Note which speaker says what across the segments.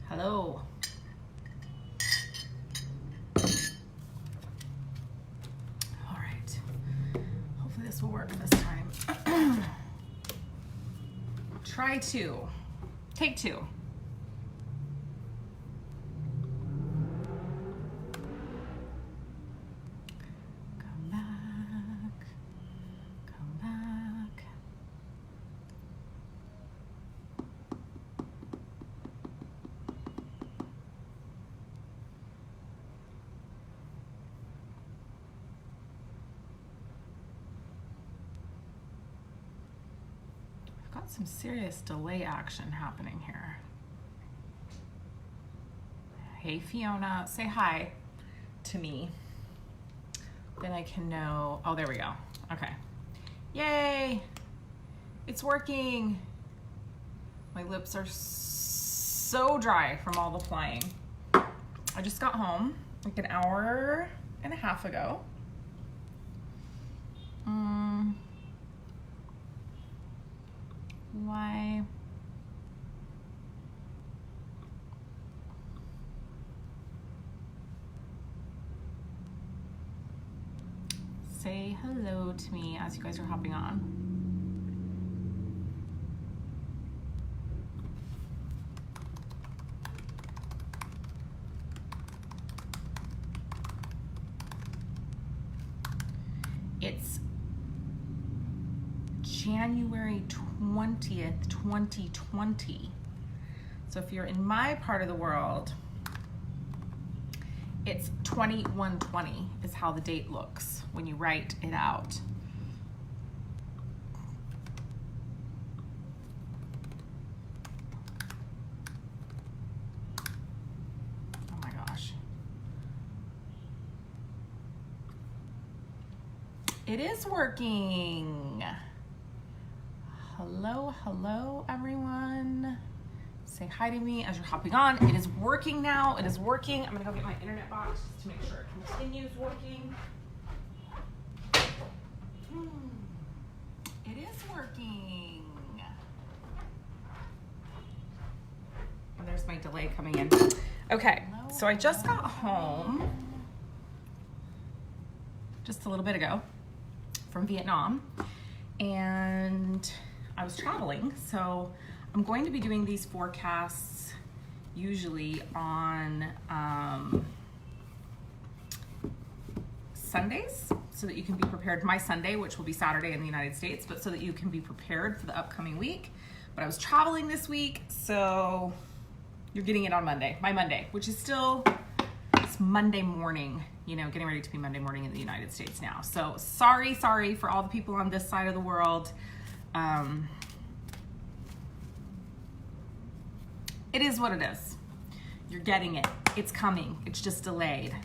Speaker 1: Hello. All right. Hopefully this will work this time. Try two. Take two. Come back. Come back. I've got some serious delay action happening here. Hey Fiona, say hi to me. Then I can know, oh, there we go. Okay. Yay, it's working. My lips are so dry from all the flying. I just got home like an hour and a half ago. Why? Say hello to me as you guys are hopping on. It's January 20th, 2020. So if you're in my part of the world, it's 2120 is how the date looks when you write it out. Oh my gosh. It is working. Hello, hello everyone. Say hi to me as you're hopping on. It is working now. It is working. I'm gonna go get my internet box just to make sure it continues working. It is working. And there's my delay coming in. Okay, so I just got home just a little bit ago from Vietnam, and I was traveling, so I'm going to be doing these forecasts usually on Sundays, so that you can be prepared. My Sunday, which will be Saturday in the United States, but so that you can be prepared for the upcoming week. But I was traveling this week, so you're getting it on Monday, my Monday, which is still, it's Monday morning, you know, getting ready to be Monday morning in the United States now. So sorry for all the people on this side of the world. It is what it is. You're getting it. It's coming. It's just delayed.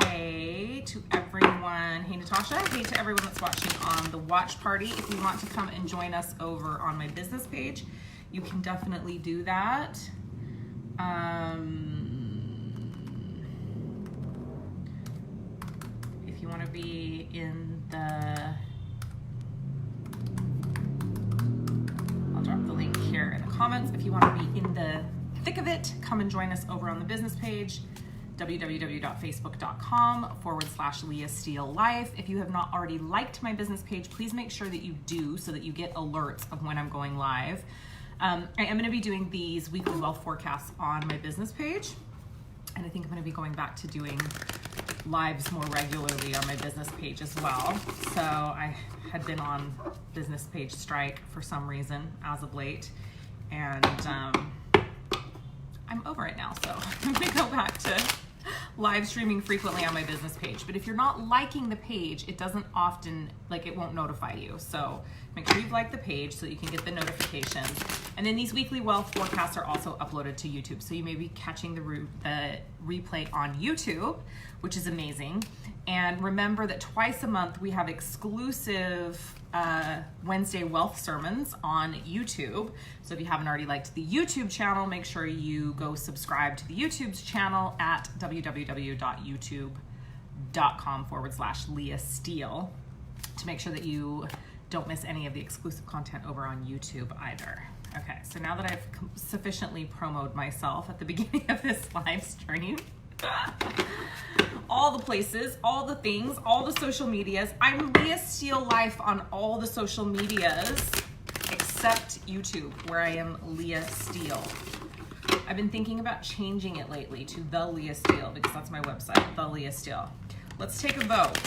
Speaker 1: Hey to everyone. Hey, Natasha. Hey to everyone that's watching on the watch party. If you want to come and join us over on my business page, you can definitely do that. If you want to be in the, I'll drop the link here in the comments. If you want to be in the thick of it, come and join us over on the business page, www.facebook.com/Leah Steele Life. If you have not already liked my business page, please make sure that you do so that you get alerts of when I'm going live. I am going to be doing these weekly wealth forecasts on my business page, and I think I'm going to be going back to doing lives more regularly on my business page as well. So I had been on business page strike for some reason as of late, and I'm over it now, so I'm going to go back to live streaming frequently on my business page. But if you're not liking the page, it doesn't often, like, it won't notify you. So make sure you've liked the page so that you can get the notifications. And then these weekly wealth forecasts are also uploaded to YouTube. So you may be catching the replay on YouTube, which is amazing. And remember that twice a month we have exclusive Wednesday wealth sermons on YouTube. So if you haven't already liked the YouTube channel, make sure you go subscribe to the YouTube's channel at www.youtube.com/Leah Steele to make sure that you don't miss any of the exclusive content over on YouTube either. Okay, so now that I've sufficiently promoted myself at the beginning of this live stream, all the places, all the things, all the social medias. I'm Leah Steele Life on all the social medias except YouTube, where I am Leah Steele. I've been thinking about changing it lately to The Leah Steele because that's my website, The Leah Steele. Let's take a vote.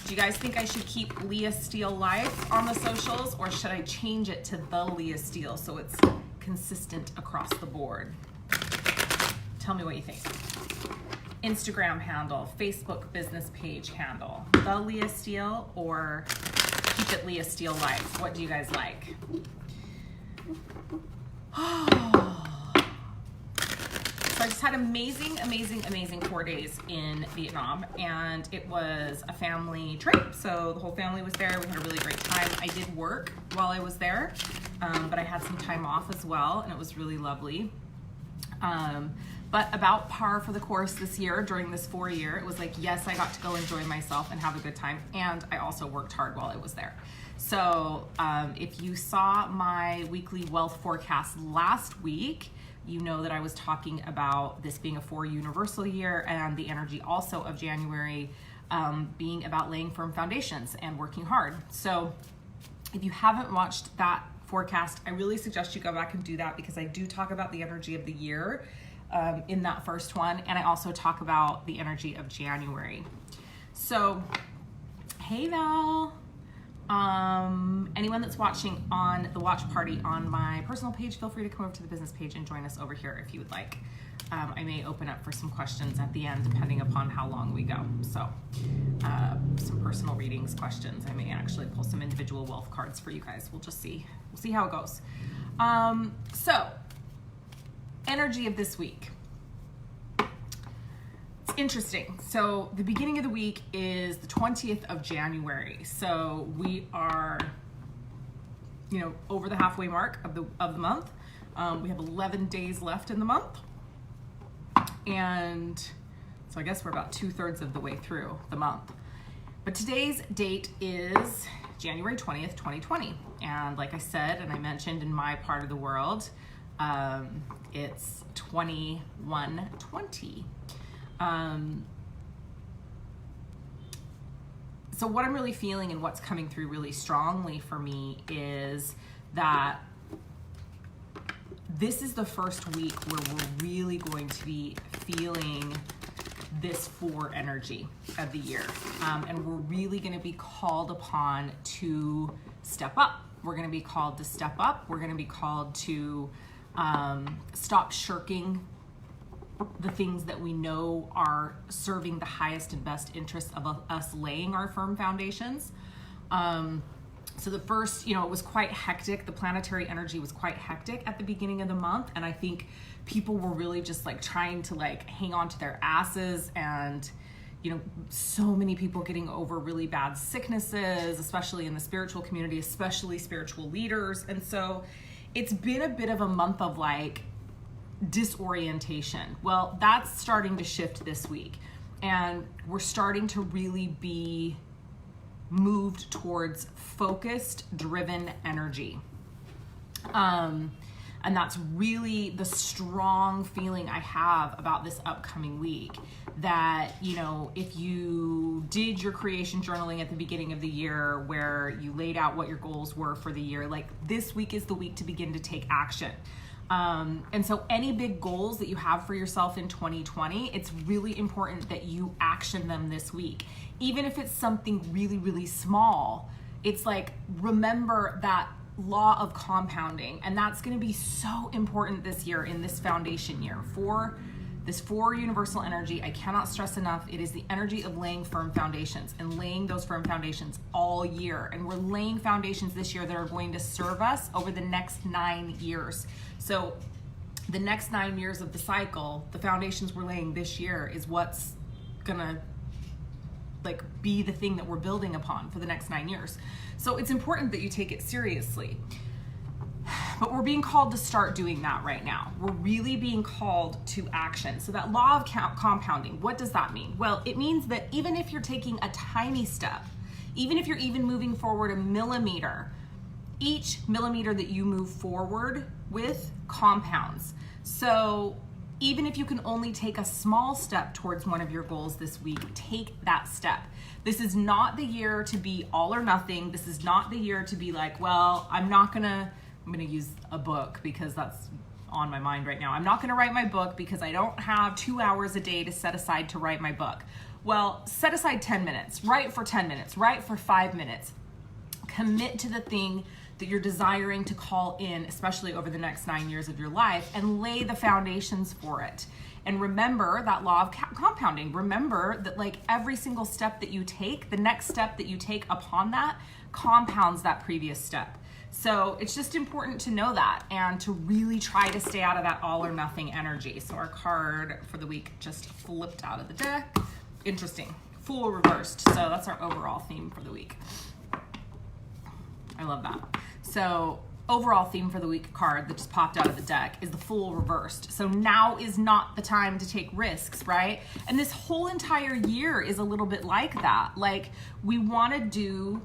Speaker 1: Do you guys think I should keep Leah Steele Life on the socials, or should I change it to The Leah Steele so it's consistent across the board? Tell me what you think. Instagram handle, Facebook business page handle, The Leah Steele, or keep it Leah Steele Life? What do you guys like? So I just had amazing 4 days in Vietnam, and it was a family trip. So the whole family was there. We had a really great time. I did work while I was there, but I had some time off as well, and it was really lovely. But about par for the course this year, during this 4 year, it was like, yes, I got to go enjoy myself and have a good time, and I also worked hard while I was there. So if you saw my weekly wealth forecast last week, you know that I was talking about this being a 4 universal year, and the energy also of January being about laying firm foundations and working hard. So if you haven't watched that forecast, I really suggest you go back and do that, because I do talk about the energy of the year in that first one, and I also talk about the energy of January. So, hey Val. Anyone that's watching on the watch party on my personal page, feel free to come over to the business page and join us over here if you would like. I may open up for some questions at the end, depending upon how long we go. So some personal readings, questions. I may actually pull some individual wealth cards for you guys. We'll just see. We'll see how it goes. So energy of this week. Interesting. So the beginning of the week is the 20th of January. So we are, over the halfway mark of the month. We have 11 days left in the month. And so I guess we're about 2/3 of the way through the month. But today's date is January 20th, 2020. And like I said, and I mentioned in my part of the world, it's 2120. So what I'm really feeling and what's coming through really strongly for me is that this is the first week where we're really going to be feeling this 4 energy of the year. And we're really going to be called upon to step up. We're going to be called to step up. We're going to be called to stop shirking the things that we know are serving the highest and best interests of us laying our firm foundations. So the first, it was quite hectic. The planetary energy was quite hectic at the beginning of the month. And I think people were really just trying to hang on to their asses, and, so many people getting over really bad sicknesses, especially in the spiritual community, especially spiritual leaders. And so it's been a bit of a month of disorientation. Well, that's starting to shift this week, and we're starting to really be moved towards focused, driven energy. And that's really the strong feeling I have about this upcoming week, that, if you did your creation journaling at the beginning of the year, where you laid out what your goals were for the year, this week is the week to begin to take action. And so any big goals that you have for yourself in 2020, it's really important that you action them this week. Even if it's something really, really small, it's remember that law of compounding. And that's going to be so important this year, in this foundation year. For this 4 universal energy, I cannot stress enough, it is the energy of laying firm foundations, and laying those firm foundations all year. And we're laying foundations this year that are going to serve us over the next 9 years. So the next 9 years of the cycle, the foundations we're laying this year is what's gonna be the thing that we're building upon for the next 9 years. So it's important that you take it seriously. But we're being called to start doing that right now. We're really being called to action. So that law of compounding, what does that mean? Well, it means that even if you're taking a tiny step, even if you're even moving forward a millimeter, each millimeter that you move forward with compounds. So even if you can only take a small step towards one of your goals this week, take that step. This is not the year to be all or nothing. This is not the year to be like, well, I'm gonna use a book because that's on my mind right now. I'm not gonna write my book because I don't have 2 hours a day to set aside to write my book. Well, set aside 10 minutes, write for 10 minutes, write for 5 minutes. Commit to the thing that you're desiring to call in, especially over the next 9 years of your life, and lay the foundations for it. And remember that law of compounding. Remember that like every single step that you take, the next step that you take upon that compounds that previous step. So it's just important to know that and to really try to stay out of that all or nothing energy. So our card for the week just flipped out of the deck. Interesting. Fool reversed. So that's our overall theme for the week. I love that. So overall theme for the week card that just popped out of the deck is the Fool reversed. So now is not the time to take risks, right? And this whole entire year is a little bit like that. Like we want to do,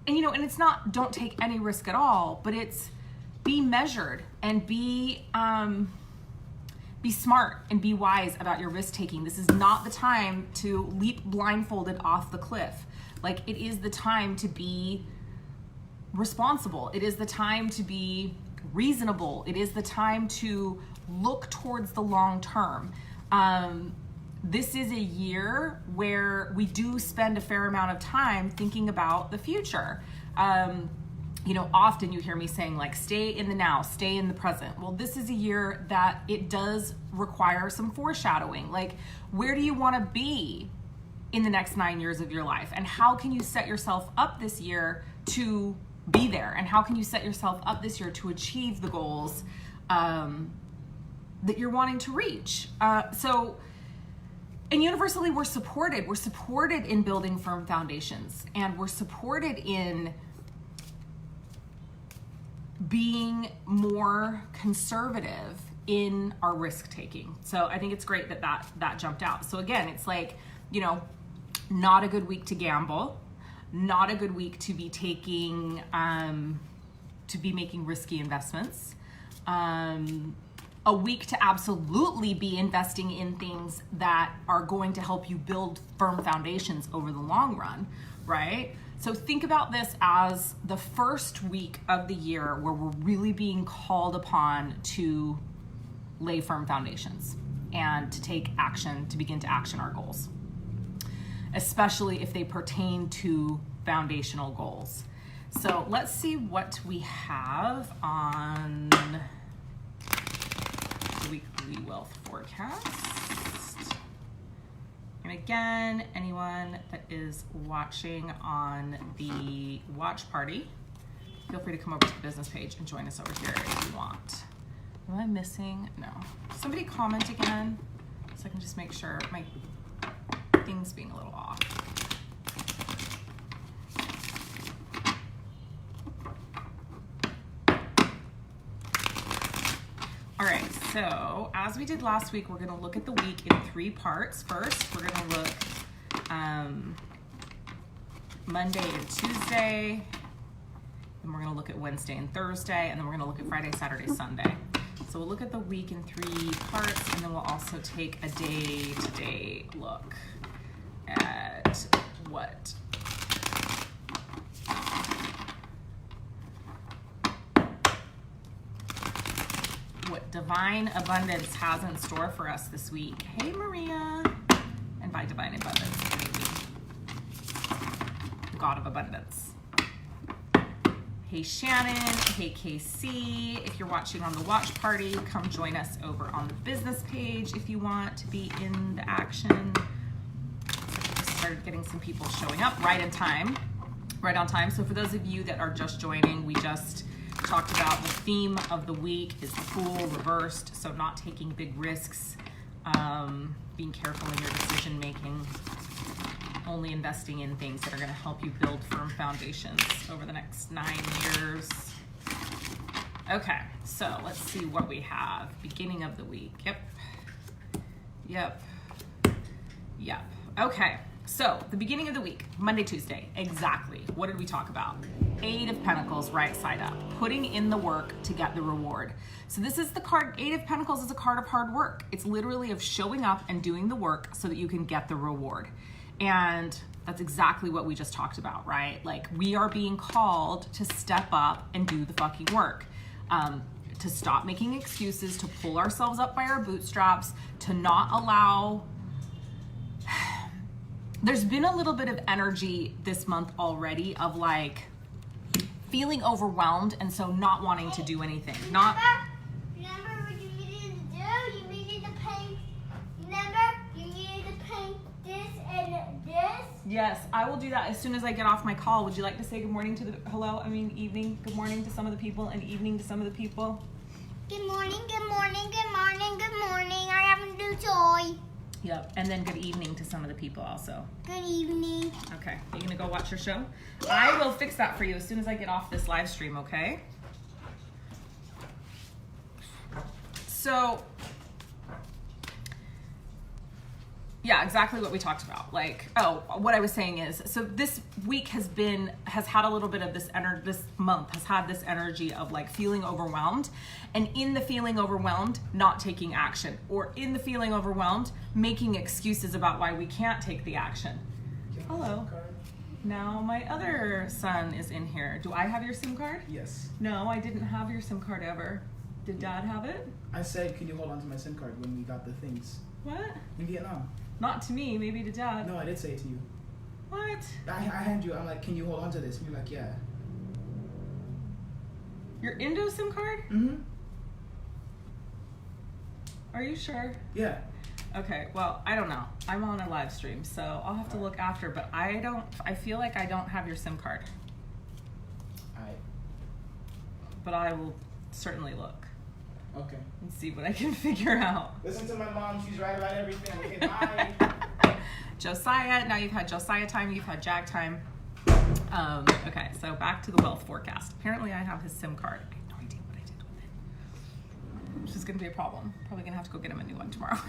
Speaker 1: and and it's not don't take any risk at all, but it's be measured and be smart and be wise about your risk taking. This is not the time to leap blindfolded off the cliff. Like it is the time to be responsible. It is the time to be reasonable. It is the time to look towards the long term. This is a year where we do spend a fair amount of time thinking about the future. Often you hear me saying like, stay in the now, stay in the present. Well, this is a year that it does require some foreshadowing. Like, where do you want to be in the next 9 years of your life? And how can you set yourself up this year to be there? And how can you set yourself up this year to achieve the goals that you're wanting to reach? And universally, we're supported. We're supported in building firm foundations, and we're supported in being more conservative in our risk taking. So I think it's great that jumped out. So again, it's like, not a good week to gamble, not a good week to be taking, to be making risky investments. A week to absolutely be investing in things that are going to help you build firm foundations over the long run, right? So think about this as the first week of the year where we're really being called upon to lay firm foundations and to take action, to begin to action our goals, especially if they pertain to foundational goals. So let's see what we have on the weekly wealth forecast. And again, anyone that is watching on the watch party, feel free to come over to the business page and join us over here if you want. Am I missing? No. Somebody comment again so I can just make sure my thing's being a little off. All right, so as we did last week, we're gonna look at the week in 3 parts. First, we're gonna look Monday and Tuesday, then we're gonna look at Wednesday and Thursday, and then we're gonna look at Friday, Saturday, Sunday. So we'll look at the week in 3 parts, and then we'll also take a day-to-day look at what divine abundance has in store for us this week. Hey, Maria. And by divine abundance, I mean the God of abundance. Hey, Shannon. Hey, KC. If you're watching on the watch party, come join us over on the business page if you want to be in the action. So we just started getting some people showing up right on time. So for those of you that are just joining, we just talked about the theme of the week is the Fool reversed. So not taking big risks, being careful in your decision making, only investing in things that are going to help you build firm foundations over the next 9 years. Okay, so let's see what we have. Beginning of the week. Yep. Okay, So the beginning of the week, Monday, Tuesday, exactly. What did we talk about? 8 of Pentacles, right side up, putting in the work to get the reward. So this is the card, 8 of Pentacles is a card of hard work. It's literally of showing up and doing the work so that you can get the reward. And that's exactly what we just talked about, right? Like, we are being called to step up and do the fucking work. To stop making excuses, to pull ourselves up by our bootstraps, to not allow... There's been a little bit of energy this month already of like feeling overwhelmed and so not wanting to do anything.
Speaker 2: Remember what you needed to do? You needed to paint. Remember? You needed to paint this and this.
Speaker 1: Yes, I will do that as soon as I get off my call. Would you like to say good morning to the evening? Good morning to some of the people and evening to some of the people.
Speaker 2: Good morning, good morning, good morning, good morning. I have a new toy.
Speaker 1: Yep, and then good evening to some of the people also.
Speaker 2: Good evening.
Speaker 1: Okay, you gonna go watch your show? I will fix that for you as soon as I get off this live stream, okay? So, yeah, exactly what we talked about. Like, what I was saying is, so this week has had a little bit of this month has had this energy of like feeling overwhelmed, and in the feeling overwhelmed, not taking action, or in the feeling overwhelmed, making excuses about why we can't take the action. Hello. Now my other son is in here. Do I have your SIM card?
Speaker 3: Yes.
Speaker 1: No, I didn't have your SIM card ever. Did Dad have it?
Speaker 3: I said, can you hold on to my SIM card when we got the things?
Speaker 1: What?
Speaker 3: In Vietnam.
Speaker 1: Not to me, maybe to Dad.
Speaker 3: No, I did say it to you.
Speaker 1: What?
Speaker 3: I hand you, I'm like, can you hold on to this? And you're like, yeah.
Speaker 1: Your Indo SIM card?
Speaker 3: Mm-hmm.
Speaker 1: Are you sure?
Speaker 3: Yeah.
Speaker 1: Okay, well, I don't know. I'm on a live stream, so I'll have to look after, but I feel like I don't have your SIM card.
Speaker 3: Alright.
Speaker 1: But I will certainly look.
Speaker 3: Okay.
Speaker 1: And see what I can figure out.
Speaker 3: Listen to my mom, she's right about everything. Okay, bye.
Speaker 1: Josiah, now you've had Josiah time, you've had Jag time. Okay, so back to the wealth forecast. Apparently I have his SIM card. I have no idea what I did with it. Which is gonna be a problem. Probably gonna have to go get him a new one tomorrow.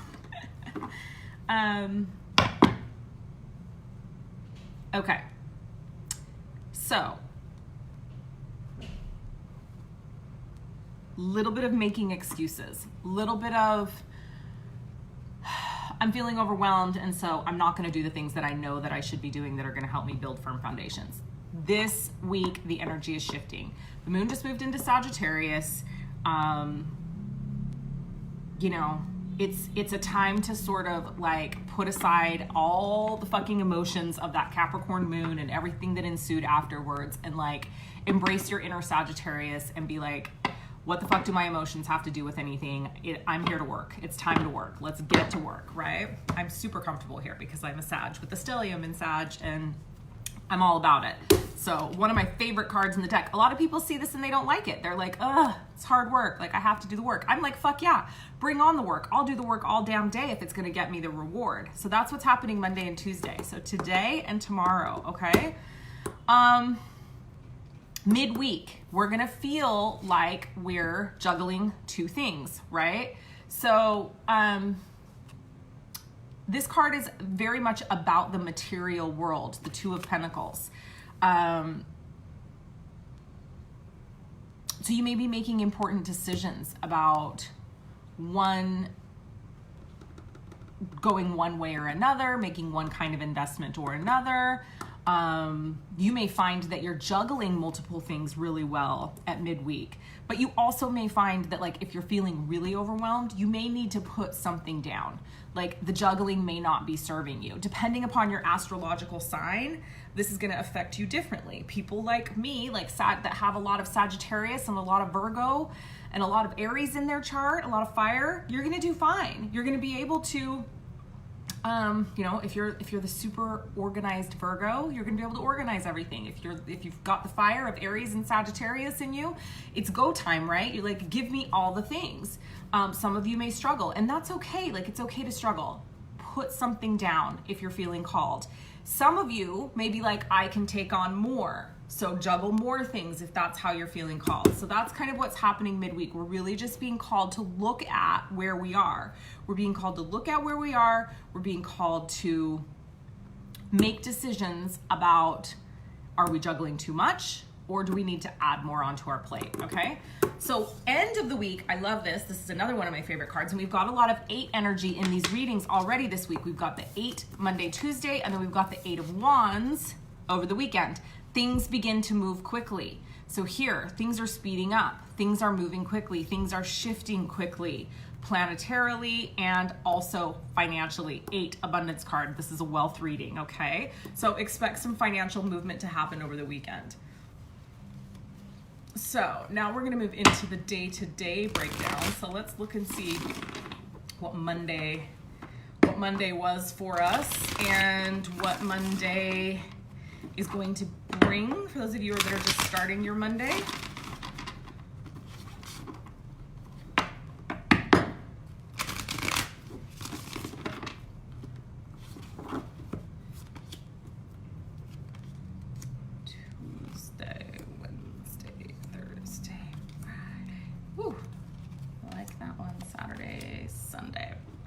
Speaker 1: Okay. So, little bit of making excuses, little bit of I'm feeling overwhelmed, and so I'm not going to do the things that I know that I should be doing that are going to help me build firm foundations. This week, the energy is shifting. The moon just moved into Sagittarius. You know, it's a time to sort of like put aside all the fucking emotions of that Capricorn moon and everything that ensued afterwards, and like embrace your inner Sagittarius and be like, what the fuck do my emotions have to do with anything? I'm here to work. It's time to work. Let's get to work, right? I'm super comfortable here because I'm a Sag with the stellium in Sag, and I'm all about it. So one of my favorite cards in the deck. A lot of people see this and they don't like it. They're like, ugh, it's hard work. Like, I have to do the work. I'm like, fuck yeah, bring on the work. I'll do the work all damn day if it's gonna get me the reward. So that's what's happening Monday and Tuesday. So today and tomorrow, okay? Midweek, we're gonna feel like we're juggling two things, right? So this card is very much about the material world, the Two of Pentacles. So you may be making important decisions about going one way or another, making one kind of investment or another. You may find that you're juggling multiple things really well at midweek, but you also may find that, like, if you're feeling really overwhelmed, you may need to put something down. Like, the juggling may not be serving you. Depending upon your astrological sign, this is going to affect you differently. People like me, like that have a lot of Sagittarius and a lot of Virgo and a lot of Aries in their chart, a lot of fire, you're going to do fine. You're going to be able to, you know, if you're the super organized Virgo, you're gonna be able to organize everything. If you've got the fire of Aries and Sagittarius in you, it's go time, right? You're like, give me all the things. Some of you may struggle, and that's okay. Like, it's okay to struggle. Put something down if you're feeling called. Some of you may be like, I can take on more. So juggle more things if that's how you're feeling called. So that's kind of what's happening midweek. We're really just being called to look at where we are. We're being called to look at where we are. We're being called to make decisions about, are we juggling too much or do we need to add more onto our plate, okay? So end of the week, I love this. This is another one of my favorite cards, and we've got a lot of 8 energy in these readings already this week. We've got the 8 Monday, Tuesday, and then we've got the 8 of Wands over the weekend. Things begin to move quickly. So here, things are speeding up. Things are moving quickly. Things are shifting quickly, planetarily and also financially. 8 abundance card. This is a wealth reading, okay? So expect some financial movement to happen over the weekend. So now we're going to move into the day-to-day breakdown. So let's look and see what Monday was for us and what Monday is going to bring for those of you that are just starting your Monday.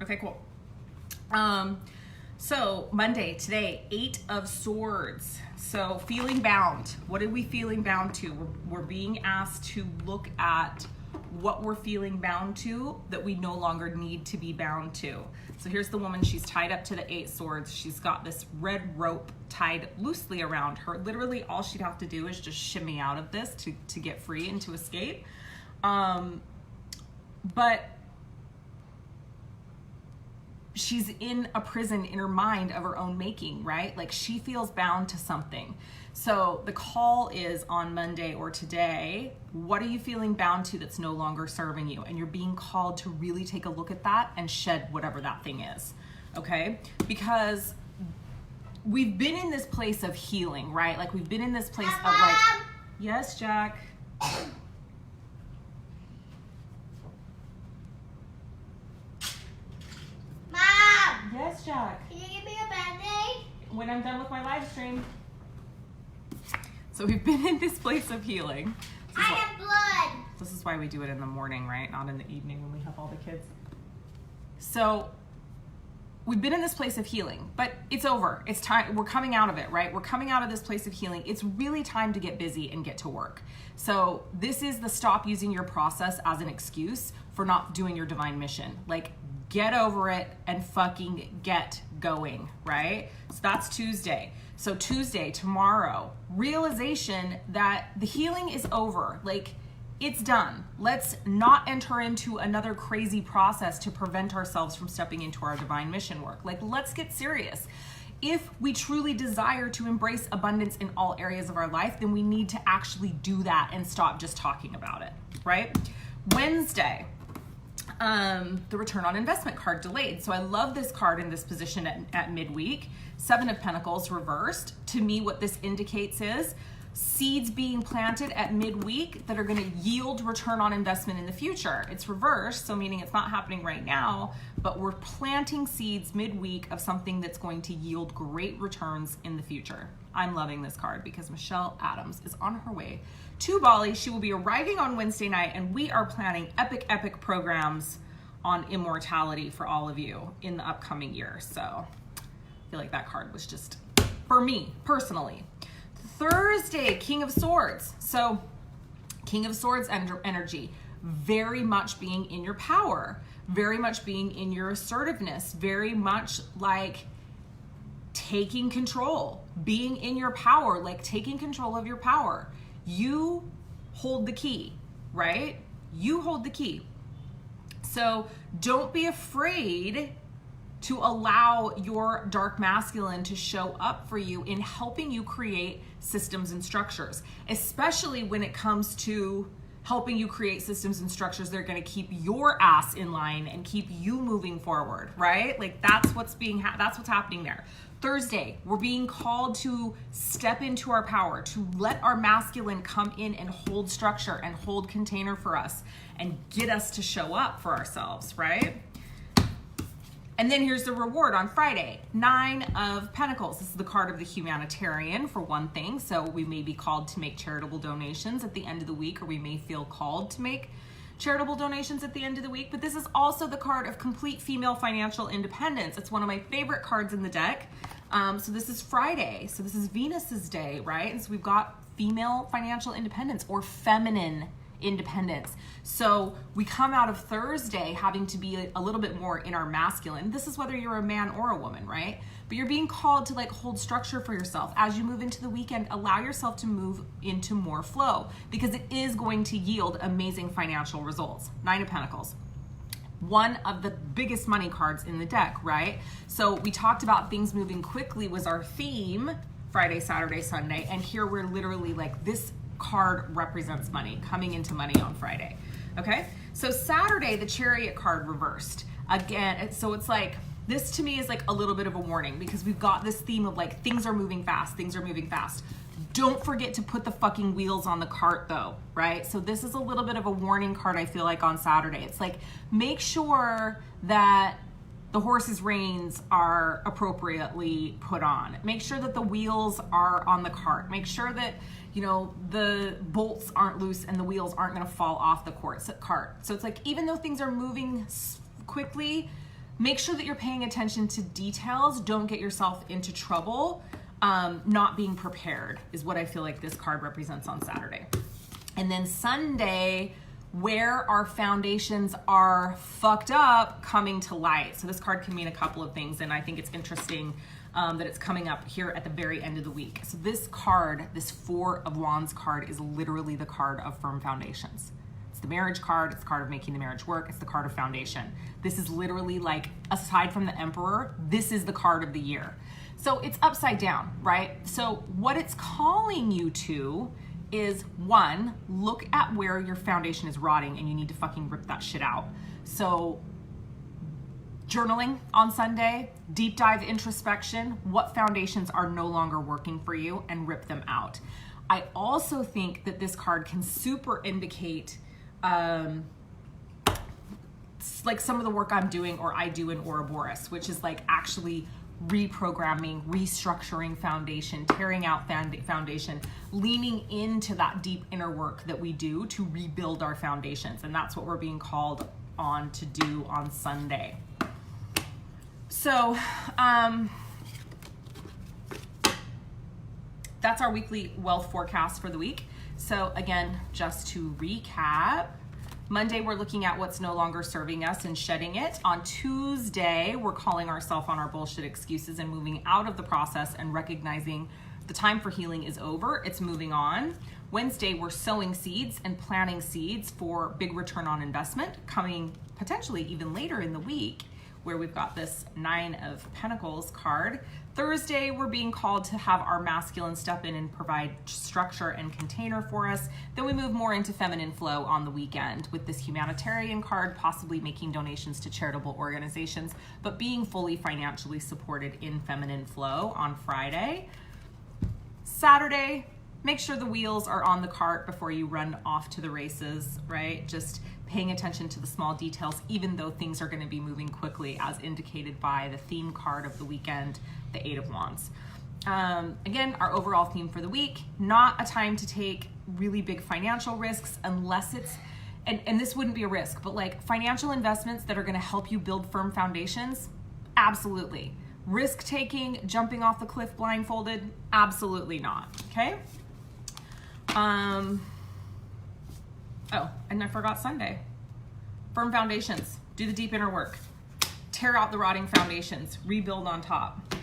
Speaker 1: Okay, cool. So Monday, today, 8 of Swords. So feeling bound. What are we feeling bound to? We're being asked to look at what we're feeling bound to that we no longer need to be bound to. So here's the woman. She's tied up to the 8 swords. She's got this red rope tied loosely around her. Literally all she'd have to do is just shimmy out of this to get free and to escape. But she's in a prison in her mind of her own making, right? Like she feels bound to something. So the call is on Monday or today, what are you feeling bound to that's no longer serving you? And you're being called to really take a look at that and shed whatever that thing is, okay? Because we've been in this place of healing, right? Like we've been in this place of like, yes, Jack. Yes, Jack.
Speaker 2: Can you give me a Band-Aid?
Speaker 1: When I'm done with my live stream. So we've been in this place of healing.
Speaker 2: I have blood.
Speaker 1: This is why we do it in the morning, right? Not in the evening when we have all the kids. So we've been in this place of healing, but it's over. It's time. We're coming out of it, right? We're coming out of this place of healing. It's really time to get busy and get to work. So this is the stop using your process as an excuse for not doing your divine mission. Like, get over it and fucking get going, right? So that's Tuesday. So Tuesday, tomorrow, realization that the healing is over. Like, it's done. Let's not enter into another crazy process to prevent ourselves from stepping into our divine mission work. Like, let's get serious. If we truly desire to embrace abundance in all areas of our life, then we need to actually do that and stop just talking about it, right? Wednesday, the return on investment card delayed. So I love this card in this position at midweek. 7 of Pentacles reversed. To me, what this indicates is seeds being planted at midweek that are going to yield return on investment in the future. It's reversed, so meaning it's not happening right now, but we're planting seeds midweek of something that's going to yield great returns in the future. I'm loving this card because Michelle Adams is on her way to Bali. She will be arriving on Wednesday night, and we are planning epic programs on immortality for all of you in the upcoming year. So I feel like that card was just, for me personally. Thursday, King of Swords. So King of Swords energy, very much being in your power, very much being in your assertiveness, very much like taking control, being in your power, like taking control of your power. You hold the key, right? You hold the key. So don't be afraid to allow your dark masculine to show up for you in helping you create systems and structures, especially when it comes to helping you create systems and structures that are going to keep your ass in line and keep you moving forward, right? Like that's what's happening there. Thursday, we're being called to step into our power, to let our masculine come in and hold structure and hold container for us and get us to show up for ourselves, right? And then here's the reward on Friday, 9 of Pentacles. This is the card of the humanitarian for one thing. So we may be called to make charitable donations at the end of the week, or we may feel called to make charitable donations at the end of the week. But this is also the card of complete female financial independence. It's one of my favorite cards in the deck. So this is Friday. So this is Venus's day, right? And so we've got female financial independence or feminine independence. So we come out of Thursday having to be a little bit more in our masculine. This is whether you're a man or a woman, right? But you're being called to like hold structure for yourself. As you move into the weekend, allow yourself to move into more flow because it is going to yield amazing financial results. 9 of Pentacles. One of the biggest money cards in the deck, right? So we talked about things moving quickly was our theme, Friday, Saturday, Sunday, and here we're literally like this card represents money, coming into money on Friday, okay? So Saturday, the Chariot card reversed. Again, so it's like, this to me is like a little bit of a warning because we've got this theme of like, things are moving fast, things are moving fast. Don't forget to put the fucking wheels on the cart though, right? So this is a little bit of a warning card, I feel like, on Saturday. It's like, make sure that the horse's reins are appropriately put on. Make sure that the wheels are on the cart. Make sure that, you know, the bolts aren't loose and the wheels aren't gonna fall off the cart. So it's like, even though things are moving quickly, make sure that you're paying attention to details. Don't get yourself into trouble. Not being prepared is what I feel like this card represents on Saturday. And then Sunday, where our foundations are fucked up, coming to light. So this card can mean a couple of things, and I think it's interesting that it's coming up here at the very end of the week. So this card, this 4 of Wands card, is literally the card of firm foundations. It's the marriage card, it's the card of making the marriage work, it's the card of foundation. This is literally like, aside from the Emperor, this is the card of the year. So it's upside down, right? So what it's calling you to is, 1, look at where your foundation is rotting and you need to fucking rip that shit out. So journaling on Sunday, deep dive introspection, what foundations are no longer working for you, and rip them out. I also think that this card can super indicate like some of the work I'm doing or I do in Ouroboros, which is like actually reprogramming, restructuring foundation, tearing out foundation, leaning into that deep inner work that we do to rebuild our foundations. And that's what we're being called on to do on Sunday. So that's our weekly wealth forecast for the week. So again, just to recap, Monday, we're looking at what's no longer serving us and shedding it. On Tuesday, we're calling ourselves on our bullshit excuses and moving out of the process and recognizing the time for healing is over. It's moving on. Wednesday, we're sowing seeds and planting seeds for big return on investment, coming potentially even later in the week, where we've got this 9 of Pentacles card. Thursday, we're being called to have our masculine step in and provide structure and container for us. Then we move more into feminine flow on the weekend with this humanitarian card, possibly making donations to charitable organizations, but being fully financially supported in feminine flow on Friday. Saturday, make sure the wheels are on the cart before you run off to the races, right? Just paying attention to the small details, even though things are going to be moving quickly, as indicated by the theme card of the weekend, the 8 of Wands. Again, our overall theme for the week, not a time to take really big financial risks unless it's, and this wouldn't be a risk, but like financial investments that are going to help you build firm foundations, absolutely. Risk taking, jumping off the cliff blindfolded, absolutely not, okay? Oh, and I forgot Sunday. Firm foundations, do the deep inner work. Tear out the rotting foundations, rebuild on top.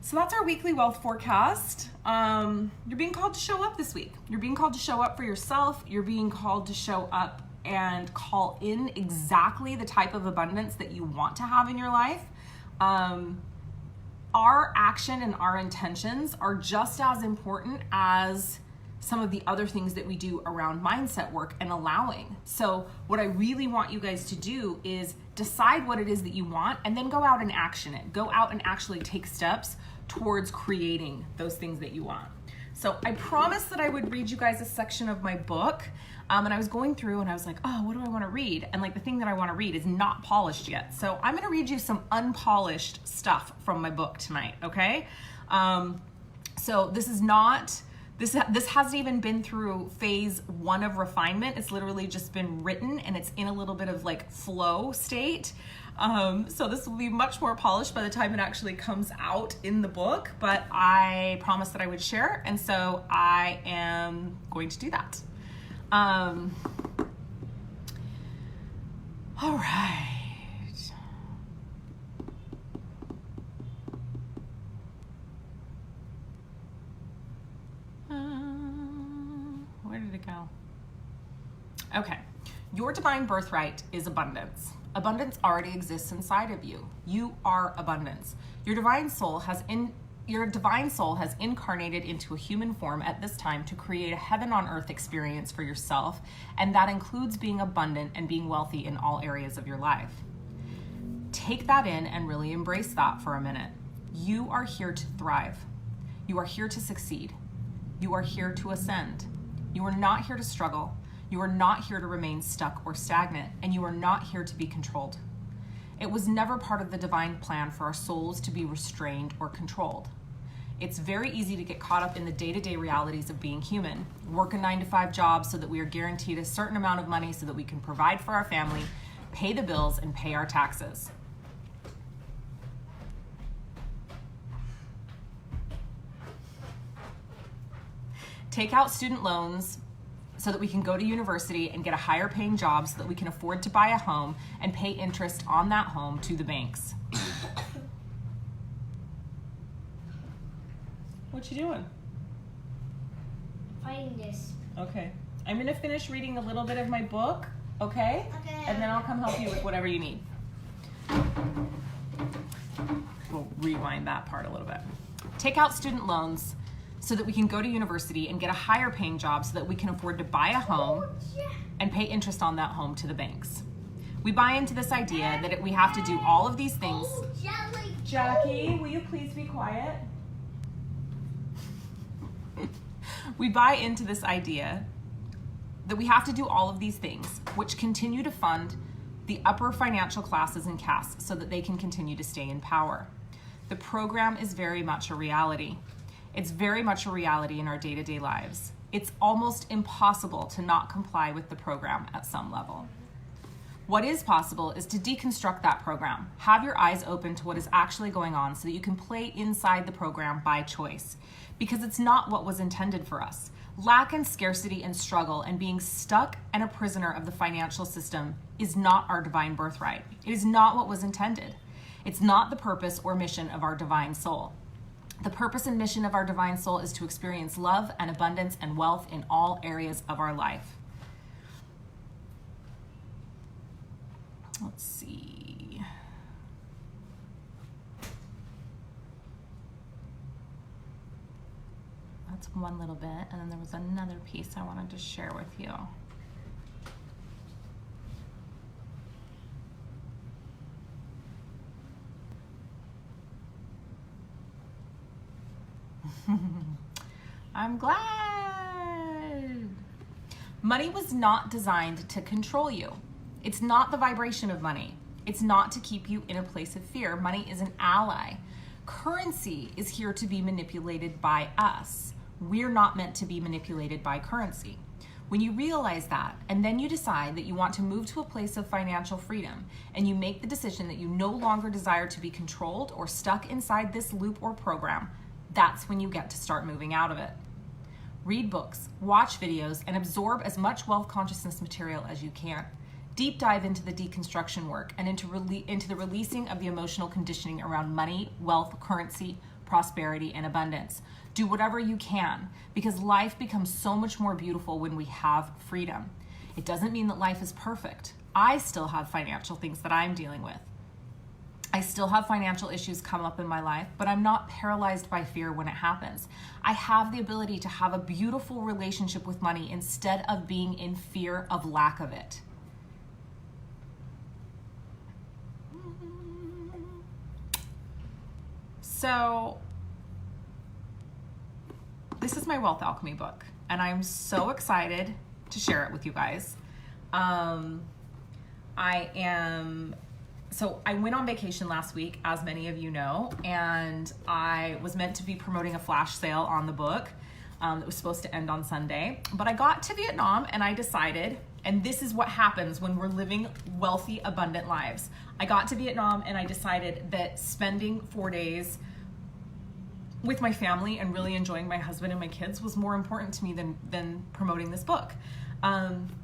Speaker 1: So that's our weekly wealth forecast. You're being called to show up this week. You're being called to show up for yourself. You're being called to show up and call in exactly the type of abundance that you want to have in your life. Our action and our intentions are just as important as some of the other things that we do around mindset work and allowing. So what I really want you guys to do is decide what it is that you want and then go out and action it. Go out and actually take steps towards creating those things that you want. So I promised that I would read you guys a section of my book. And I was going through and I was like, oh, what do I want to read? And like the thing that I want to read is not polished yet. So I'm going to read you some unpolished stuff from my book tonight, okay? So this is not, this hasn't even been through phase 1 of refinement. It's literally just been written and it's in a little bit of like flow state. So this will be much more polished by the time it actually comes out in the book, but I promised that I would share, and so I am going to do that. All right. Where did it go? Okay. Your divine birthright is abundance. Abundance already exists inside of you. You are abundance. Your divine soul has incarnated into a human form at this time to create a heaven on earth experience for yourself, and that includes being abundant and being wealthy in all areas of your life. Take that in and really embrace that for a minute. You are here to thrive. You are here to succeed. You are here to ascend. You are not here to struggle. You are not here to remain stuck or stagnant, and you are not here to be controlled. It was never part of the divine plan for our souls to be restrained or controlled. It's very easy to get caught up in the day-to-day realities of being human. Work a 9-to-5 job so that we are guaranteed a certain amount of money so that we can provide for our family, pay the bills, and pay our taxes. Take out student loans so that we can go to university and get a higher paying job so that we can afford to buy a home and pay interest on that home to the banks. What you doing?
Speaker 2: Fighting this.
Speaker 1: Okay. I'm gonna finish reading a little bit of my book, okay?
Speaker 2: Okay.
Speaker 1: And then I'll come help you with whatever you need. We'll rewind that part a little bit. Take out student loans so that we can go to university and get a higher paying job so that we can afford to buy a home and pay interest on that home to the banks. We buy into this idea that we have to do all of these things.
Speaker 2: Oh, jelly.
Speaker 1: Jackie, will you please be quiet? We buy into this idea that we have to do all of these things, which continue to fund the upper financial classes and castes so that they can continue to stay in power. The program is very much a reality. It's very much a reality in our day-to-day lives. It's almost impossible to not comply with the program at some level. What is possible is to deconstruct that program. Have your eyes open to what is actually going on so that you can play inside the program by choice, because it's not what was intended for us. Lack and scarcity and struggle and being stuck and a prisoner of the financial system is not our divine birthright. It is not what was intended. It's not the purpose or mission of our divine soul. The purpose and mission of our divine soul is to experience love and abundance and wealth in all areas of our life. Let's see. That's one little bit, and then there was another piece I wanted to share with you. I'm glad. Money was not designed to control you. It's not the vibration of money. It's not to keep you in a place of fear. Money is an ally. Currency is here to be manipulated by us. We're not meant to be manipulated by currency. When you realize that, and then you decide that you want to move to a place of financial freedom, and you make the decision that you no longer desire to be controlled or stuck inside this loop or program, that's when you get to start moving out of it. Read books, watch videos, and absorb as much wealth consciousness material as you can. Deep dive into the deconstruction work and into the releasing of the emotional conditioning around money, wealth, currency, prosperity, and abundance. Do whatever you can, because life becomes so much more beautiful when we have freedom. It doesn't mean that life is perfect. I still have financial things that I'm dealing with. I still have financial issues come up in my life, but I'm not paralyzed by fear when it happens. I have the ability to have a beautiful relationship with money instead of being in fear of lack of it. So, this is my Wealth Alchemy book, and I'm so excited to share it with you guys. So I went on vacation last week, as many of you know, and I was meant to be promoting a flash sale on the book. that was supposed to end on Sunday. But I got to Vietnam and I decided, and this is what happens when we're living wealthy, abundant lives. I got to Vietnam and I decided that spending 4 days with my family and really enjoying my husband and my kids was more important to me than promoting this book.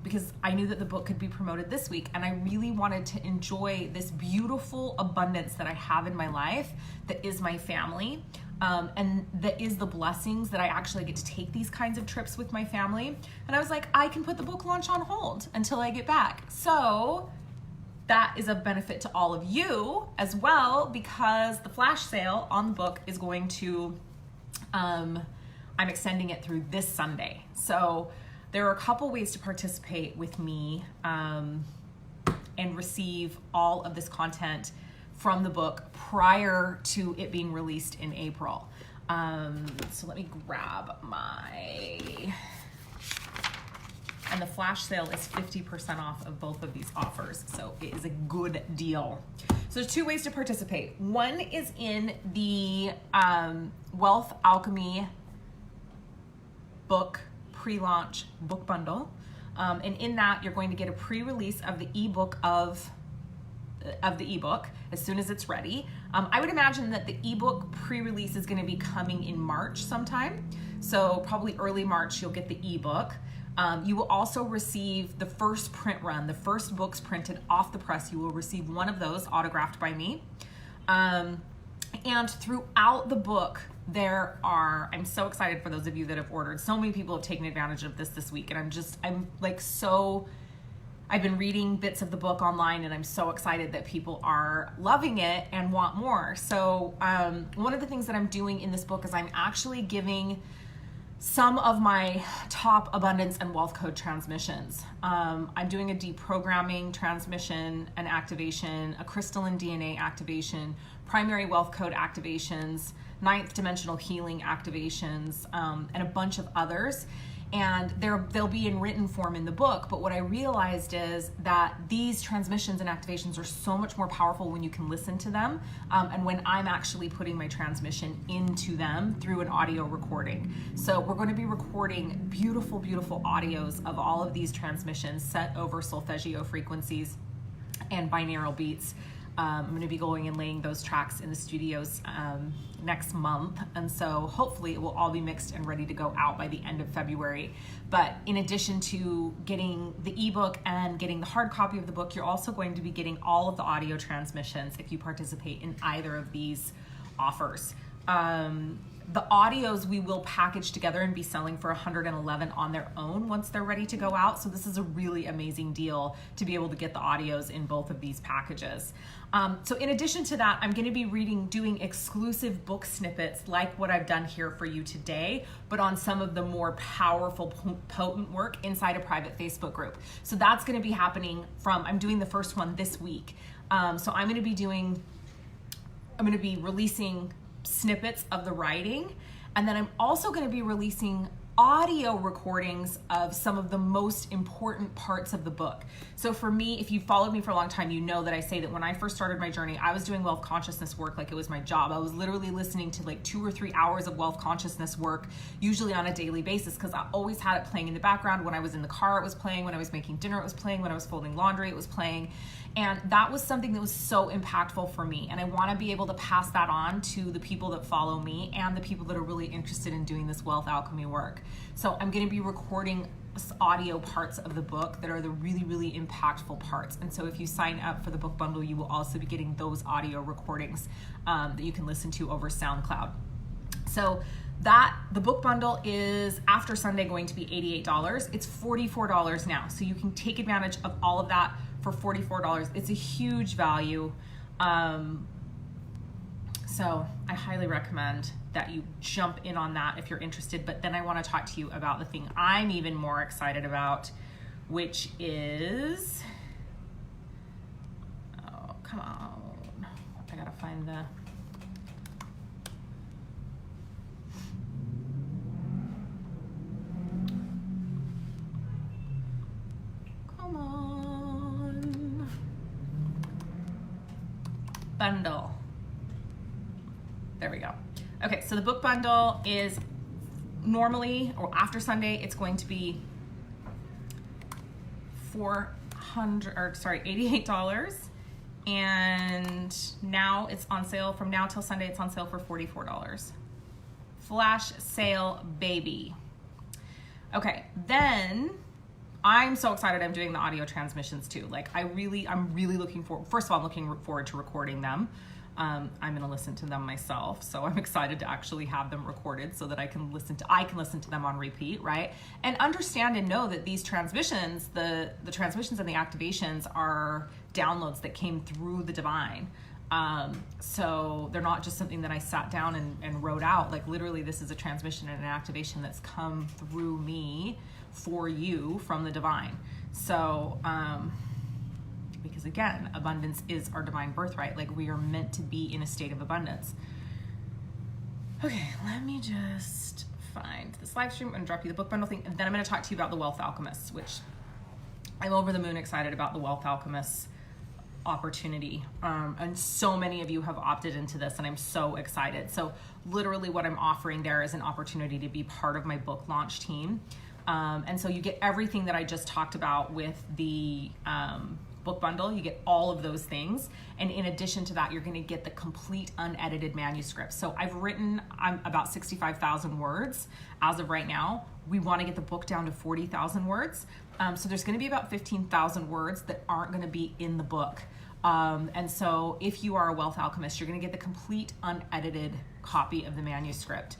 Speaker 1: Because I knew that the book could be promoted this week, and I really wanted to enjoy this beautiful abundance that I have in my life that is my family, and that is the blessings that I actually get to take these kinds of trips with my family. And I was like, I can put the book launch on hold until I get back. So that is a benefit to all of you as well, because the flash sale on the book is going to, I'm extending it through this Sunday. So there are a couple ways to participate with me and receive all of this content from the book prior to it being released in April. So let me grab and the flash sale is 50% off of both of these offers. So it is a good deal. So there's two ways to participate. One is in the Wealth Alchemy book pre-launch book bundle, and in that you're going to get a pre-release of the ebook of the ebook as soon as it's ready. I would imagine that the ebook pre-release is going to be coming in March sometime, so probably early March you'll get the ebook. You will also receive the first print run, the first books printed off the press. You will receive one of those autographed by me, and throughout the book I'm so excited for those of you that have ordered. So many people have taken advantage of this week, and I've been reading bits of the book online, and I'm so excited that people are loving it and want more. So one of the things that I'm doing in this book is I'm actually giving some of my top abundance and wealth code transmissions. I'm doing a deprogramming transmission and activation, a crystalline DNA activation, primary wealth code activations, ninth dimensional healing activations, and a bunch of others. And they'll be in written form in the book. But what I realized is that these transmissions and activations are so much more powerful when you can listen to them, and when I'm actually putting my transmission into them through an audio recording. So we're going to be recording beautiful, beautiful audios of all of these transmissions set over solfeggio frequencies and binaural beats. I'm going to be going and laying those tracks in the studios next month, and so hopefully it will all be mixed and ready to go out by the end of February. But in addition to getting the ebook and getting the hard copy of the book, you're also going to be getting all of the audio transmissions if you participate in either of these offers. The audios we will package together and be selling for $111 on their own once they're ready to go out. So this is a really amazing deal to be able to get the audios in both of these packages. So in addition to that, I'm going to be doing exclusive book snippets like what I've done here for you today, but on some of the more powerful, potent work inside a private Facebook group. So that's going to be happening I'm doing the first one this week. So I'm going to be releasing snippets of the writing, and then I'm also going to be releasing audio recordings of some of the most important parts of the book. So for me, if you've followed me for a long time, you know that I say that when I first started my journey, I was doing wealth consciousness work like it was my job. I was literally listening to like 2 or 3 hours of wealth consciousness work, usually on a daily basis, because I always had it playing in the background. When I was in the car, it was playing. When I was making dinner, it was playing. When I was folding laundry, it was playing. And that was something that was so impactful for me. And I want to be able to pass that on to the people that follow me and the people that are really interested in doing this wealth alchemy work. So I'm going to be recording audio parts of the book that are the really, really impactful parts. And so if you sign up for the book bundle, you will also be getting those audio recordings that you can listen to over SoundCloud. So the book bundle is after Sunday going to be $88. It's $44 now. So you can take advantage of all of that for $44. It's a huge value. So I highly recommend that you jump in on that if you're interested. But then I want to talk to you about the thing I'm even more excited about, which is, oh, come on. I gotta find the, come on. Bundle. There we go. Okay, so the book bundle is Normally, or after Sunday, it's going to be $88. And now it's on sale, from now till Sunday, it's on sale for $44. Flash sale, baby. Okay, then I'm so excited I'm doing the audio transmissions too. Like I'm really looking forward, first of all, I'm looking forward to recording them. I'm gonna listen to them myself, so I'm excited to actually have them recorded so that I can listen to them on repeat, right? And understand and know that these transmissions, the transmissions and the activations are downloads that came through the divine. So they're not just something that I sat down and wrote out. Like literally, this is a transmission and an activation that's come through me for you from the divine. So, because again, abundance is our divine birthright. Like we are meant to be in a state of abundance. Okay, let me just find this live stream and drop you the book bundle thing. And then I'm going to talk to you about the Wealth Alchemist, which I'm over the moon excited about the Wealth Alchemist opportunity. And so many of you have opted into this and I'm so excited. So literally what I'm offering there is an opportunity to be part of my book launch team. And so you get everything that I just talked about with the, book bundle. You get all of those things, and in addition to that, you're going to get the complete unedited manuscript. So I've written about 65,000 words as of right now. We want to get the book down to 40,000 words. So there's going to be about 15,000 words that aren't going to be in the book. And so if you are a Wealth Alchemist, you're going to get the complete unedited copy of the manuscript,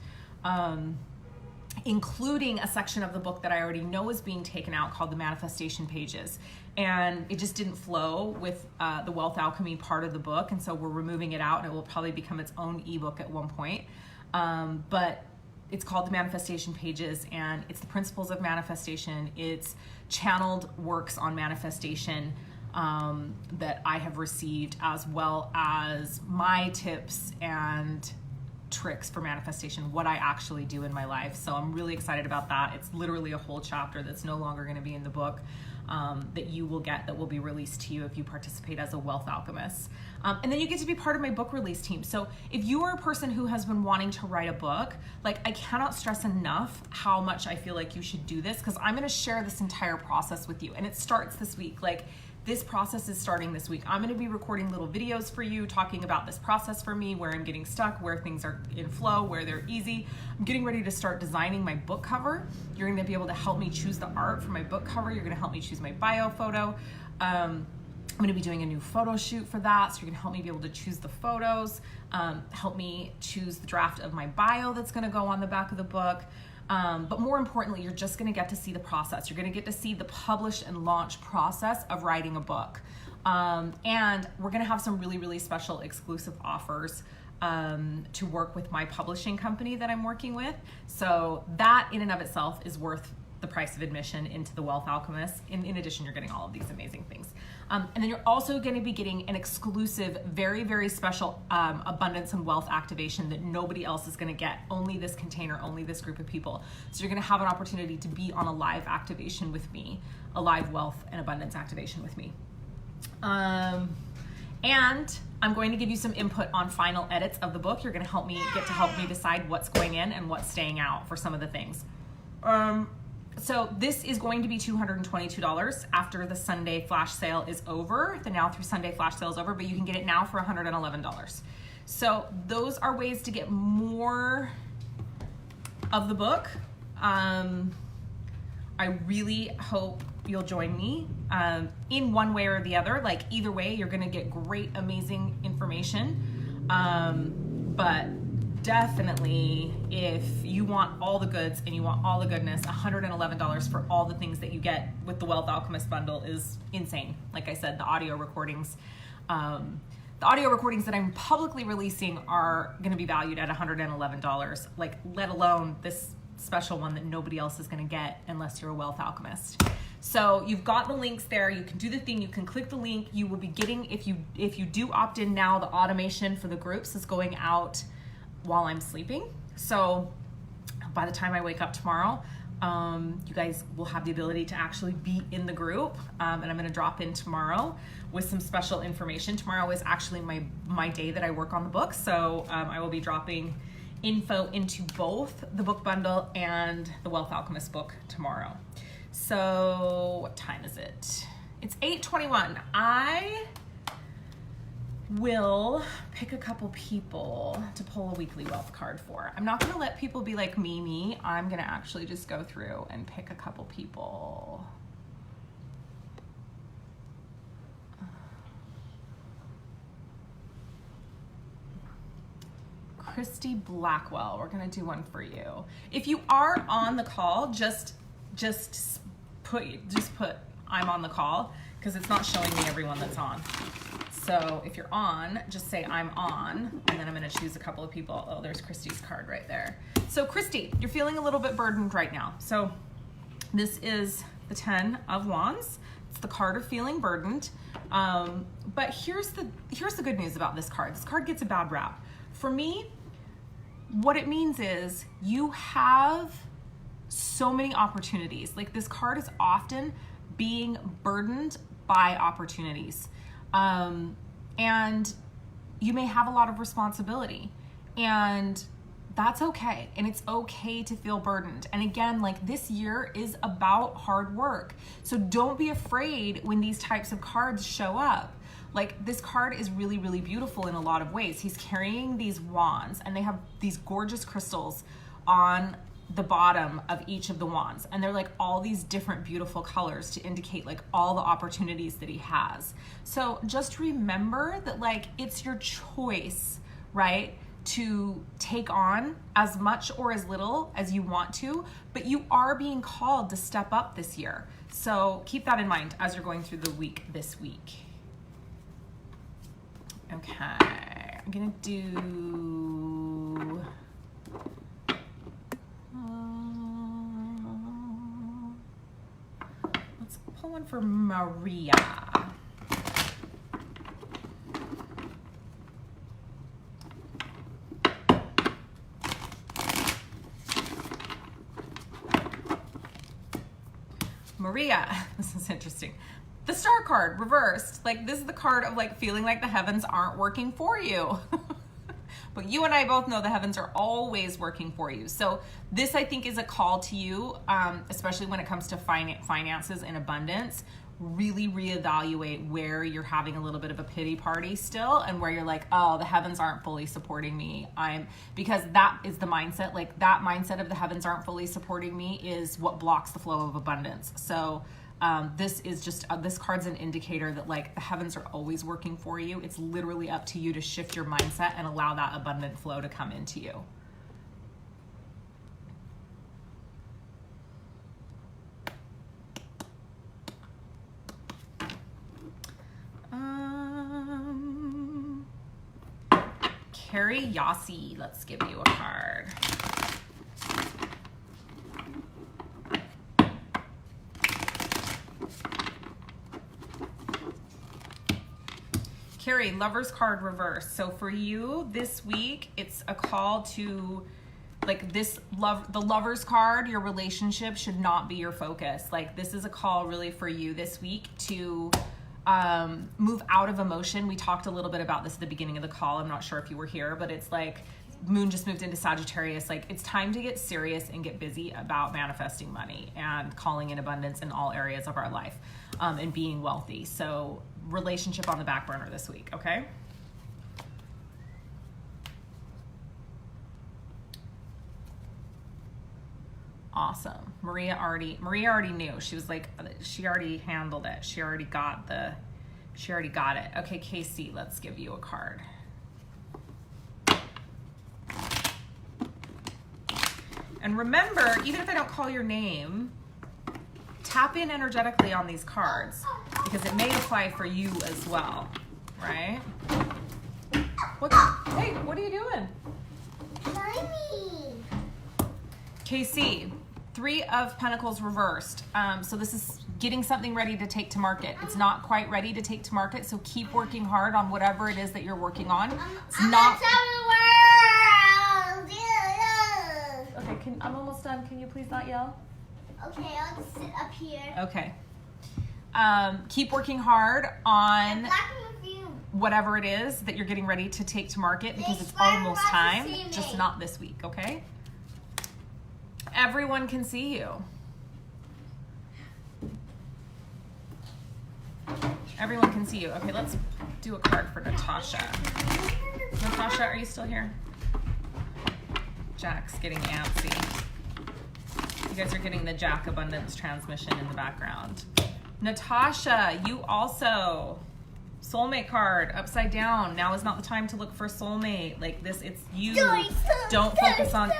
Speaker 1: including a section of the book that I already know is being taken out called the manifestation pages. And it just didn't flow with the Wealth Alchemy part of the book. And so we're removing it out, and it will probably become its own ebook at one point. But it's called the manifestation pages, and it's the principles of manifestation. It's channeled works on manifestation that I have received, as well as my tips and tricks for manifestation, what I actually do in my life. So I'm really excited about that. It's literally a whole chapter that's no longer going to be in the book, that you will get, that will be released to you if you participate as a Wealth Alchemist. And then you get to be part of my book release team. So if you are a person who has been wanting to write a book, like I cannot stress enough how much I feel like you should do this, because I'm going to share this entire process with you. And it starts this week. Like this process is starting this week. I'm going to be recording little videos for you talking about this process for me, where I'm getting stuck, where things are in flow, where they're easy. I'm getting ready to start designing my book cover. You're going to be able to help me choose the art for my book cover. You're going to help me choose my bio photo. I'm going to be doing a new photo shoot for that. So you're going to help me be able to choose the photos, help me choose the draft of my bio that's going to go on the back of the book. But more importantly, you're just going to get to see the process. You're going to get to see the publish and launch process of writing a book. And we're going to have some really, really special exclusive offers to work with my publishing company that I'm working with. So that in and of itself is worth the price of admission into the Wealth Alchemist. In addition, you're getting all of these amazing things. And then you're also going to be getting an exclusive, very, very special abundance and wealth activation that nobody else is going to get. Only this container, only this group of people. So you're going to have an opportunity to be on a live activation with me, a live wealth and abundance activation with me. And I'm going to give you some input on final edits of the book. You're going to help me decide what's going in and what's staying out for some of the things. So this is going to be $222 after the Sunday flash sale is over. The now through Sunday flash sale is over, but you can get it now for $111. So those are ways to get more of the book. I really hope you'll join me in one way or the other. Like either way, you're gonna get great, amazing information. But definitely, if you want all the goods and you want all the goodness, $111 for all the things that you get with the Wealth Alchemist bundle is insane. Like I said, the audio recordings that I'm publicly releasing are going to be valued at $111, like let alone this special one that nobody else is going to get unless you're a Wealth Alchemist. So you've got the links there. You can do the thing. You can click the link. You will be getting, if you do opt in now, the automation for the groups is going out while I'm sleeping. So by the time I wake up tomorrow, you guys will have the ability to actually be in the group. And I'm going to drop in tomorrow with some special information. Tomorrow is actually my day that I work on the book. So I will be dropping info into both the book bundle and the Wealth Alchemist book tomorrow. So what time is it? It's 8:21. I will pick a couple people to pull a weekly wealth card for. I'm not gonna let people be like me. I'm gonna actually just go through and pick a couple people. Christy Blackwell, we're gonna do one for you. If you are on the call, just put I'm on the call, because it's not showing me everyone that's on. So if you're on, just say I'm on, and then I'm gonna choose a couple of people. Oh, there's Christy's card right there. So Christy, you're feeling a little bit burdened right now. So this is the 10 of Wands. It's the card of feeling burdened. But here's the good news about this card. This card gets a bad rap. For me, what it means is you have so many opportunities. Like, this card is often being burdened by opportunities. And you may have a lot of responsibility, and that's okay. And it's okay to feel burdened. And again, like, this year is about hard work. So don't be afraid when these types of cards show up. Like, this card is really, really beautiful in a lot of ways. He's carrying these wands, and they have these gorgeous crystals on the bottom of each of the wands, and they're like all these different beautiful colors to indicate like all the opportunities that he has. So just remember that, like, it's your choice, right, to take on as much or as little as you want to, but you are being called to step up this year. So keep that in mind as you're going through the week this week. Okay, I'm gonna do let's pull one for Maria. Maria, this is interesting. The Star card reversed. Like, this is the card of like feeling like the heavens aren't working for you. But you and I both know the heavens are always working for you. So this, I think, is a call to you, especially when it comes to finances and abundance. Really reevaluate where you're having a little bit of a pity party still, and where you're like, oh, the heavens aren't fully supporting me. Because that is the mindset. Like, that mindset of the heavens aren't fully supporting me is what blocks the flow of abundance. So this is just, this card's an indicator that like the heavens are always working for you. It's literally up to you to shift your mindset and allow that abundant flow to come into you. Carrie Yossi, let's give you a card. Carrie, Lover's card reversed. So for you this week, it's a call to, like, this love, the Lover's card, your relationship should not be your focus. Like, this is a call really for you this week to move out of emotion. We talked a little bit about this at the beginning of the call. I'm not sure if you were here, but it's like Moon just moved into Sagittarius. Like, it's time to get serious and get busy about manifesting money and calling in abundance in all areas of our life, and being wealthy. So relationship on the back burner this week, okay? Awesome. Maria already knew. She was like, she already handled it. She already got it. Okay, Casey, let's give you a card. And remember, even if I don't call your name, tap in energetically on these cards, because it may apply for you as well, right? Hey, what are you doing?
Speaker 2: Slimy.
Speaker 1: KC, 3 of Pentacles reversed. So this is getting something ready to take to market. It's not quite ready to take to market, so keep working hard on whatever it is that you're working on. It's not. Okay, I'm almost done. Can you please not yell?
Speaker 2: Okay, I'll just sit up here.
Speaker 1: Okay. Keep working hard on.
Speaker 2: Black perfume.
Speaker 1: whatever it is that you're getting ready to take to market because it's almost time, just not this week, okay? Everyone can see you. Everyone can see you. Okay, let's do a card for Natasha. Natasha, are you still here? Jack's getting antsy. You guys are getting the Jack Abundance transmission in the background. Natasha, you also. Soulmate card, upside down. Now is not the time to look for soulmate. Like this, it's you. Don't focus on...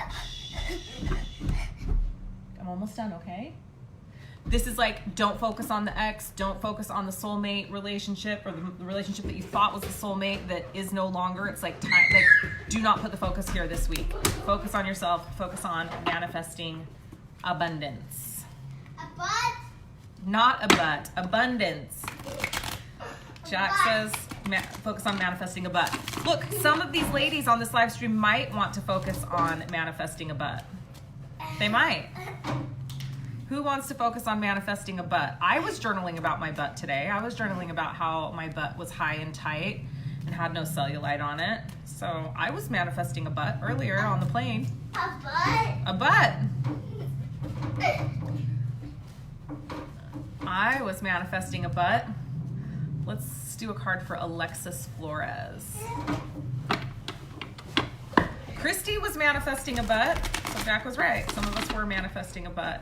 Speaker 1: I'm almost done, okay? This is like, don't focus on the ex, don't focus on the soulmate relationship or the relationship that you thought was the soulmate that is no longer. It's like time, like, do not put the focus here this week. Focus on yourself, focus on manifesting abundance.
Speaker 2: A butt?
Speaker 1: Not a butt, abundance. Jack says, focus on manifesting a butt. Look, some of these ladies on this live stream might want to focus on manifesting a butt. They might. Who wants to focus on manifesting a butt? I was journaling about my butt today. I was journaling about how my butt was high and tight and had no cellulite on it. So I was manifesting a butt earlier on the plane.
Speaker 2: A butt?
Speaker 1: A butt. I was manifesting a butt. Let's do a card for Alexis Flores. Christy was manifesting a butt. So Jack was right. Some of us were manifesting a butt.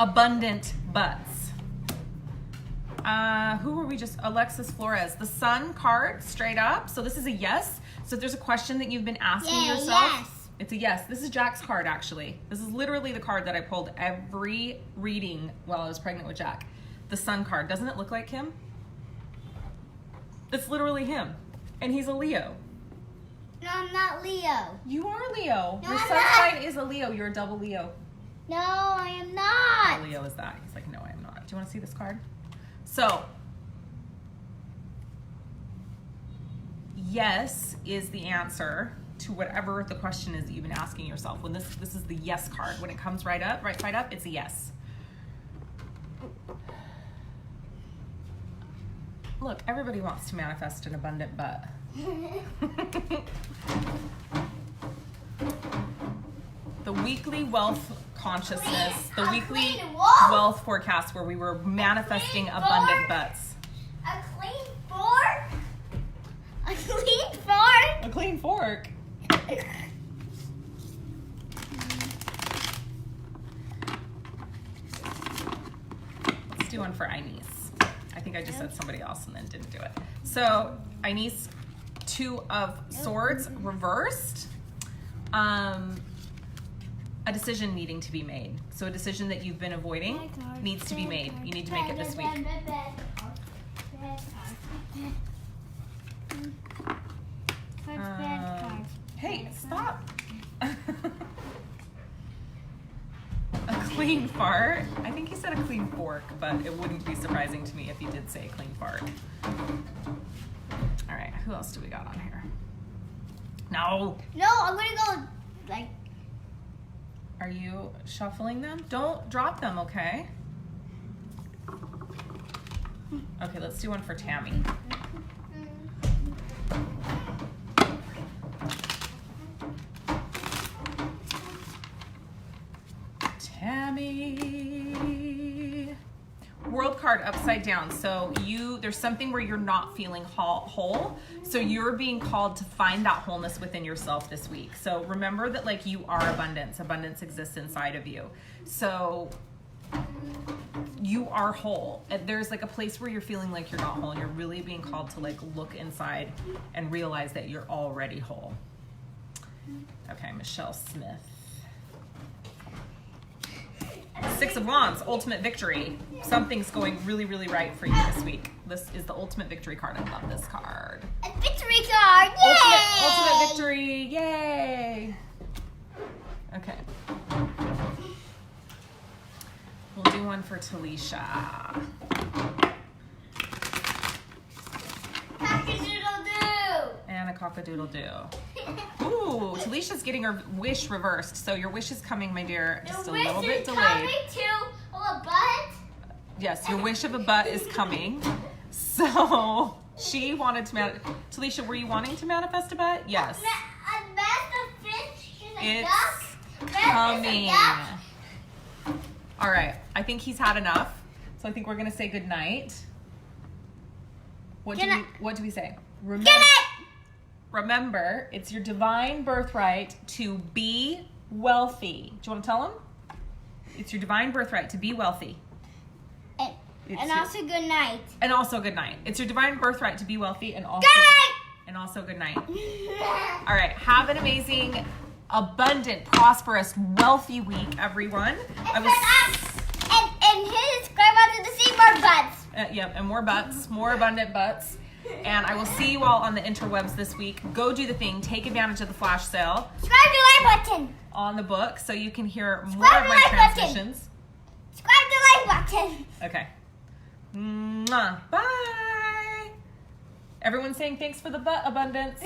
Speaker 1: Abundant butts. Who were we just? Alexis Flores. The Sun card, straight up. So this is a yes. So if there's a question that you've been asking yourself,
Speaker 2: yes.
Speaker 1: It's a yes. This is Jack's card, actually. This is literally the card that I pulled every reading while I was pregnant with Jack. The Sun card. Doesn't it look like him? It's literally him. And he's a Leo.
Speaker 2: No, I'm not Leo.
Speaker 1: You are Leo.
Speaker 2: No,
Speaker 1: Your
Speaker 2: I'm
Speaker 1: sun
Speaker 2: not.
Speaker 1: sign is a Leo. You're a double Leo.
Speaker 2: No, I am
Speaker 1: What
Speaker 2: not.
Speaker 1: Leo is that? He's like, no, I am not. Do you want to see this card? So, yes is the answer to whatever the question is that you've been asking yourself. When this is the yes card. When it comes right up, right side up, it's a yes. Look, everybody wants to manifest an abundant butt. The weekly wealth consciousness, the weekly wealth forecast where we were manifesting abundant butts.
Speaker 2: A clean fork? A clean fork?
Speaker 1: A clean fork. Let's do one for Inez. I think I just said somebody else and then didn't do it. So Inez, 2 of Swords reversed. A decision needing to be made. So a decision that you've been avoiding needs to be made. You need to make it this week. Hey, stop. A clean fart. I think he said a clean fork, but it wouldn't be surprising to me if he did say a clean fart. All right, who else do we got on here? No.
Speaker 2: No, I'm gonna go like.
Speaker 1: Are you shuffling them? Don't drop them, okay? Okay, let's do one for Tammy. Tammy. World card upside down. So there's something where you're not feeling whole. So you're being called to find that wholeness within yourself this week. So remember that like you are abundance. Abundance exists inside of you. So you are whole. There's like a place where you're feeling like you're not whole. You're really being called to like look inside and realize that you're already whole. Okay, Michelle Smith. 6 of Wands, ultimate victory. Something's going really, really right for you this week. This is the ultimate victory card. I love this card.
Speaker 2: A victory card! Yay!
Speaker 1: Ultimate victory! Yay! Okay. We'll do one for Talisha.
Speaker 2: Cock-a-doodle-doo!
Speaker 1: And a cock-a-doodle-doo. Ooh, Talisha's getting her wish reversed. So your wish is coming, my dear. Just a little bit delayed.
Speaker 2: Coming to a butt?
Speaker 1: Yes, your wish of a butt is coming. So She wanted to manifest. Talisha, were you wanting to manifest a butt? Yes. It's coming. All right. I think he's had enough. So I think we're going to say good night. What do we say? Remember, it's your divine birthright to be wealthy. Do you want to tell him? It's your divine birthright to be wealthy.
Speaker 2: And also good night.
Speaker 1: And also good night. It's your divine birthright to be wealthy and also
Speaker 2: good night.
Speaker 1: And also good night. All right. Have an amazing, abundant, prosperous, wealthy week, everyone.
Speaker 2: And hit subscribe button to see more butts.
Speaker 1: Yep, and more butts, more abundant butts. And I will see you all on the interwebs this week. Go do the thing. Take advantage of the flash sale.
Speaker 2: Subscribe to the like button.
Speaker 1: On the book so you can hear more of my transmissions.
Speaker 2: Subscribe to the like button.
Speaker 1: Okay. Mwah. Bye. Everyone saying thanks for the butt abundance.